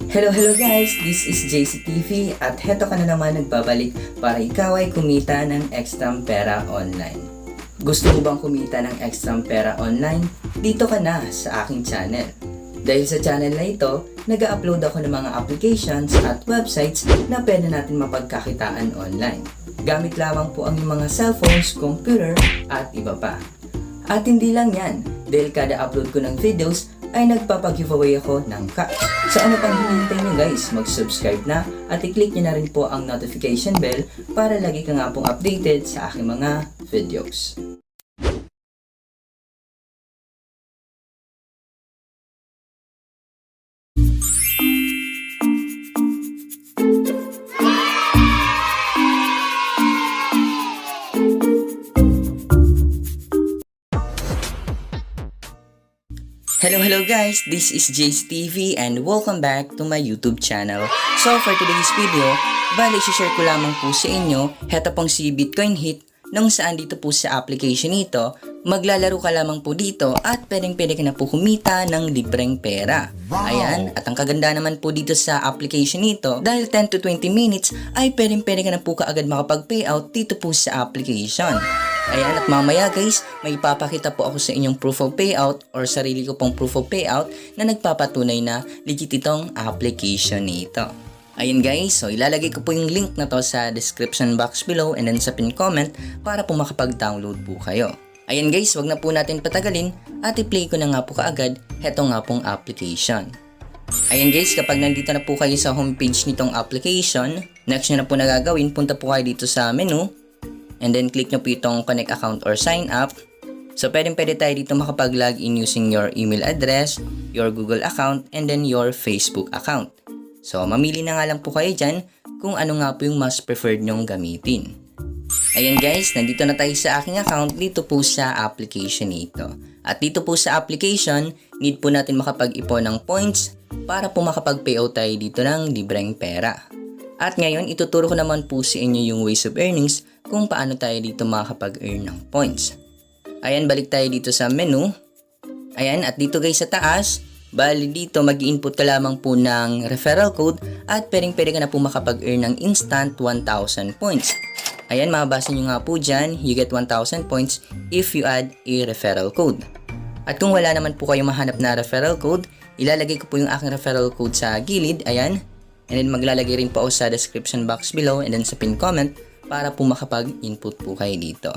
Hello guys! This is JCTV at heto ka na naman nagbabalik para ikaw ay kumita ng ekstrang pera online. Gusto mo bang kumita ng ekstrang pera online? Dito ka na sa aking channel. Dahil sa channel na ito, nag-upload ako ng mga applications at websites na pwede natin mapagkakitaan online. Gamit lamang po ang mga cellphones, computer at iba pa. At hindi lang yan, dahil kada upload ko ng videos ay nagpapag-giveaway ako ng cash. So ano pang hinihintay nyo guys, mag-subscribe na at i-click nyo na rin po ang notification bell para lagi ka nga pong updated sa aking mga videos. Hello guys, this is JCTV and welcome back to my YouTube channel. So for today's video, share ko lamang po sa inyo, heto pong si Bitcoin Hit, nung saan dito po sa application nito, maglalaro ka lamang po dito at pwede ka na po kumita ng libreng pera. Ayan, at ang kaganda naman po dito sa application nito, dahil 10 to 20 minutes ay pwede ka na po kaagad makapag-payout dito po sa application. Ayan, at mamaya guys, may ipapakita po ako sa inyong proof of payout or sarili ko pong proof of payout na nagpapatunay na legit itong application nito. Ayan guys, so ilalagay ko po yung link na to sa description box below and then sa pin comment para po makapag-download po kayo. Ayan guys, wag na po natin patagalin at i-play ko na nga po kaagad heto nga pong application. Ayan guys, kapag nandito na po kayo sa homepage nitong application, next nyo na po na gagawin, punta po kayo dito sa menu. And then click nyo po itong connect account or sign up. So pwede tayo dito makapag-login using your email address, your Google account, and then your Facebook account. So mamili na nga lang po kayo dyan kung ano nga po yung mas preferred nyong gamitin. Ayan guys, nandito na tayo sa aking account dito po sa application nito. At dito po sa application, need po natin makapag-ipon ng points para po makapag-payout tayo dito ng libreng pera. At ngayon, ituturo ko naman po sa inyo yung ways of earnings kung paano tayo dito makakapag-earn ng points. Ayan, balik tayo dito sa menu. Ayan, at dito guys sa taas, bali dito mag-i-input ka lamang po ng referral code at pwede ka na po makapag-earn ng instant 1,000 points. Ayan, mababasa nyo nga po dyan, you get 1,000 points if you add a referral code. At kung wala naman po kayong mahanap na referral code, ilalagay ko po yung aking referral code sa gilid, ayan. And then maglalagay rin po ako sa description box below and then sa pin comment para po makapag-input po kayo dito.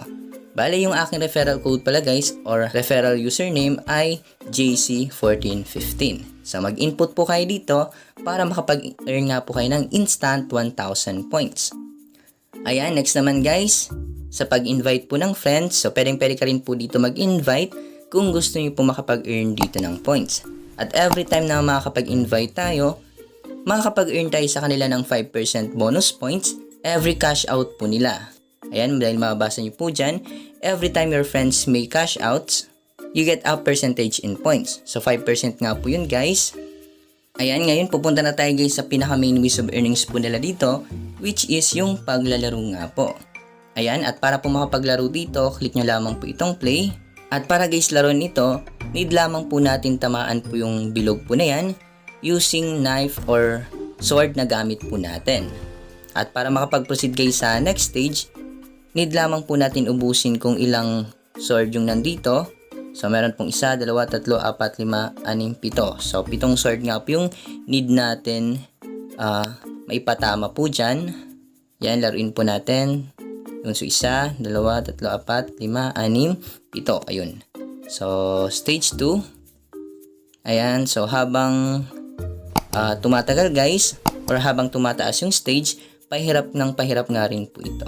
Bale, yung aking referral code pala guys or referral username ay JC1415. So mag-input po kayo dito para makapag-earn nga po kayo ng instant 1,000 points. Ayan, next naman guys, sa pag-invite po ng friends, so pwede ka rin po dito mag-invite kung gusto niyo po makapag-earn dito ng points. At every time na makakapag-invite tayo, makakapag-earn tayo sa kanila ng 5% bonus points every cash out po nila. Ayan, dahil mababasa nyo po dyan, every time your friends make cash outs, you get a percentage in points. So 5% nga po yun guys. Ayan, ngayon pupunta na tayo guys sa pinaka main ways of earnings po nila dito, which is yung paglalaro nga po. Ayan, at para po makapaglaro dito, click nyo lamang po itong play. At para guys laro nito, need lamang po natin tamaan po yung bilog po na yan using knife or sword na gamit po natin. At para makapag-proceed guys sa next stage, need lamang po natin ubusin kung ilang sword yung nandito. So meron pong 1, 2, 3, 4, 5, 6, 7. So 7 sword nga po yung need natin maipatama po dyan. Yan, laruin po natin. Yung so 1, 2, 3, 4, 5, 6, 7. Ayun. So stage 2. Ayan, so habang tumatagal guys or habang tumataas yung stage, pahirap nga rin po ito.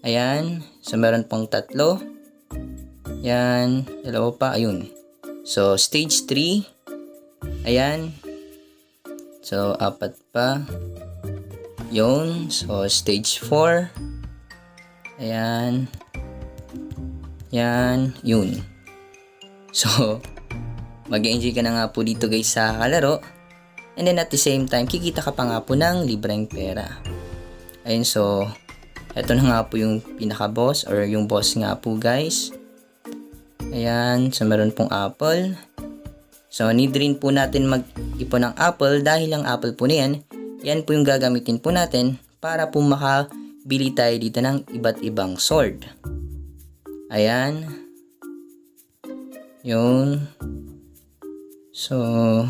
Ayan, so meron pong 3. Yan, 2 pa, ayun. So stage 3. Ayan. So 4 pa. Yun, so stage 4. Ayan. Yan, yun. So mag-enjoy ka na nga po dito guys sa kalaro. And then at the same time, kikita ka pa nga po ng libreng pera. Ayun, so eto na nga po yung pinaka-boss or yung boss nga po guys. Ayan, so meron pong apple. So, need rin po natin mag-ipon ng apple dahil ang apple po na yan po yung gagamitin po natin para po makabili tayo dito ng iba't ibang sword. Ayan. Yun. So,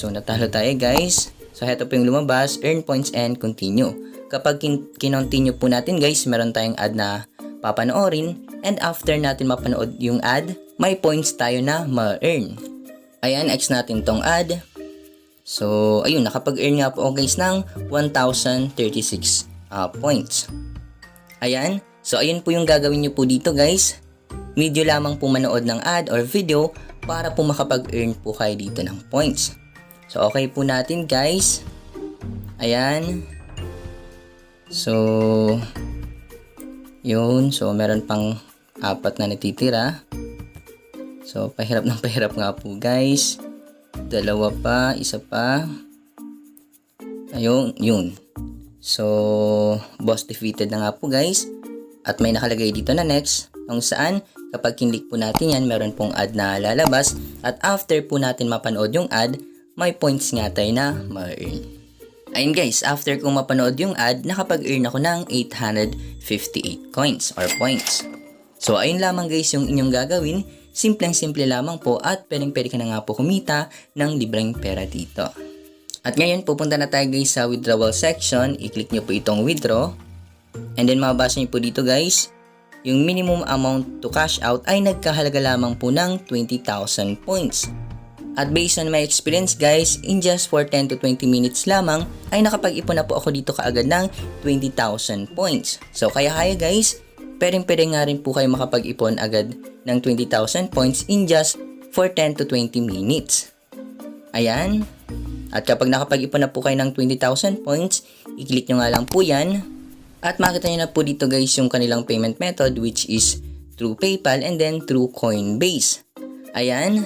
natalo tayo guys. So, heto po yung lumabas, earn points and continue. Kapag kinontinue po natin guys, meron tayong ad na papanoorin. And after natin mapanood yung ad, may points tayo na ma-earn. Ayan, X natin tong ad. So, ayun, nakapag-earn nga po guys ng 1,036 points. Ayan, so ayun po yung gagawin nyo po dito guys. Medyo lamang po manood ng ad or video para po makapag-earn po kayo dito ng points. So, okay po natin guys. Ayan. So, yun. So, meron pang 4 na natitira. So, pahirap nga po guys. 2 pa, 1 pa. Ayun, yun. So, boss defeated na nga po guys. At may nakalagay dito na next. Kung saan, kapag kinlik po natin yan, meron pong ad na lalabas. At after po natin mapanood yung ad, may points nga tayo na ma-earn. Ayun guys, after kong mapanood yung ad, nakapag-earn ako ng 858 coins or points. So, ayun lamang guys yung inyong gagawin. Simpleng-simple lamang po at pwede ka na nga po kumita ng libreng pera dito. At ngayon, pupunta na tayo guys sa withdrawal section. I-click nyo po itong withdraw. And then, mababasa nyo po dito guys, yung minimum amount to cash out ay nagkahalaga lamang po ng 20,000 points. At based on my experience guys, in just for 10 to 20 minutes lamang, ay nakapag-ipon na po ako dito kaagad ng 20,000 points. So, kaya guys, pwede nga rin po kayo makapag-ipon agad ng 20,000 points in just for 10 to 20 minutes. Ayan. At kapag nakapag-ipon na po kayo ng 20,000 points, i-click nyo nga lang po yan. At makita nyo na po dito guys yung kanilang payment method which is through PayPal and then through Coinbase. Ayan.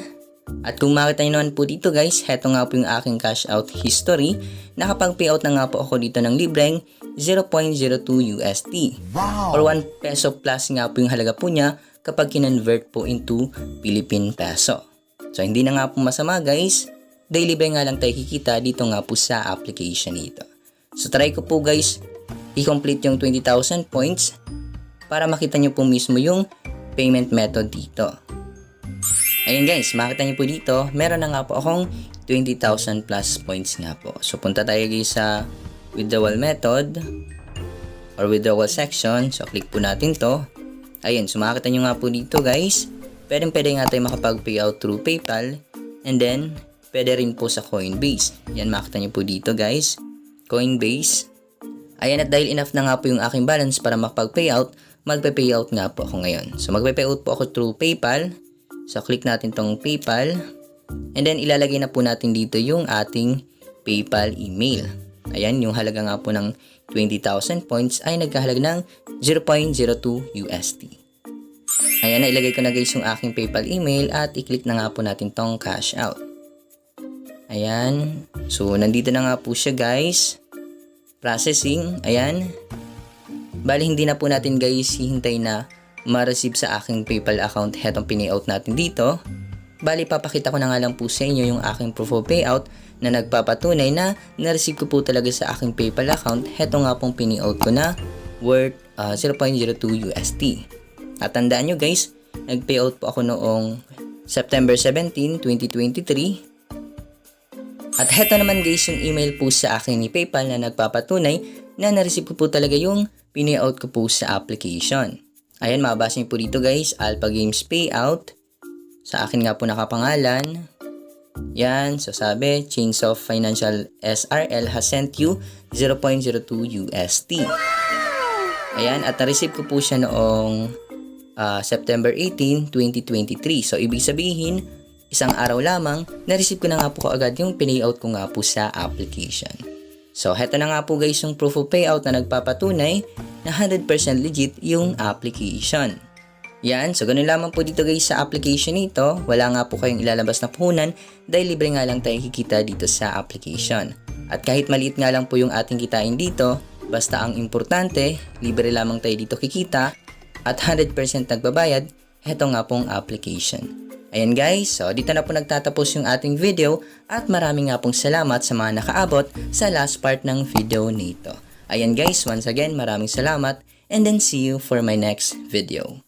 At kung makita nyo naman po dito guys, heto nga po yung aking cash out history. Nakapag-payout na nga po ako dito ng libreng 0.02 USD. Wow! Or 1 peso plus nga po yung halaga po niya kapag kinonvert po into Philippine peso. So, hindi na nga po masama guys. Daily libre nga lang tayo kikita dito nga po sa application nito. So, try ko po guys i-complete yung 20,000 points para makita nyo po mismo yung payment method dito. Ayun guys, makita nyo po dito, meron na nga po akong 20,000 plus points nga po. So, punta tayo guys sa withdrawal method or withdrawal section. So, click po natin to. Ayun, so makita nyo nga po dito guys, pwede nga tayo makapag-payout through PayPal and then, pwede rin po sa Coinbase. Yan, makita nyo po dito guys, Coinbase. Ayan, at dahil enough na nga po yung aking balance para makapag-payout, magpe-payout nga po ako ngayon. So, magpe-payout po ako through PayPal. So, click natin tong PayPal. And then, ilalagay na po natin dito yung ating PayPal email. Ayan, yung halaga nga po ng 20,000 points ay nagkahalaga ng 0.02 USD. Ayan, ilagay ko na guys yung aking PayPal email at i-click na nga po natin tong cash out. Ayan. So, nandito na nga po siya guys. Processing. Ayan. Bali, hindi na po natin guys hihintay na ma-receive sa aking PayPal account hetong pinayout natin dito. Bali, papakita ko na nga lang po sa inyo yung aking proof of payout na nagpapatunay na na-receive ko po talaga sa aking PayPal account heto nga pong pinayout ko na worth 0.02 USD. At tandaan nyo guys, nag-payout po ako noong September 17, 2023. At heto naman guys yung email po sa akin ni PayPal na nagpapatunay na na-receive ko po talaga yung pinayout ko po sa application. Ayan, mababasa niyo po dito guys, Alpha Games Payout. Sa akin nga po nakapangalan. Yan, so sabi, Chainsaw Financial SRL has sent you 0.02 USD. Ayan, at na-receive ko po siya noong September 18, 2023. So, ibig sabihin, isang araw lamang, na-receive ko na nga po agad yung pinayout ko nga po sa application. So, heto na nga po guys yung proof of payout na nagpapatunay na 100% legit yung application. Yan, so ganun lamang po dito guys sa application nito. Wala nga po kayong ilalabas na puhunan dahil libre nga lang tayo kikita dito sa application. At kahit maliit nga lang po yung ating kitain dito, basta ang importante, libre lamang tayo dito kikita at 100% nagbabayad, heto nga pong application. Ayan guys, so dito na po nagtatapos yung ating video at maraming nga pong salamat sa mga nakaabot sa last part ng video nito. Ayan guys, once again maraming salamat and then see you for my next video.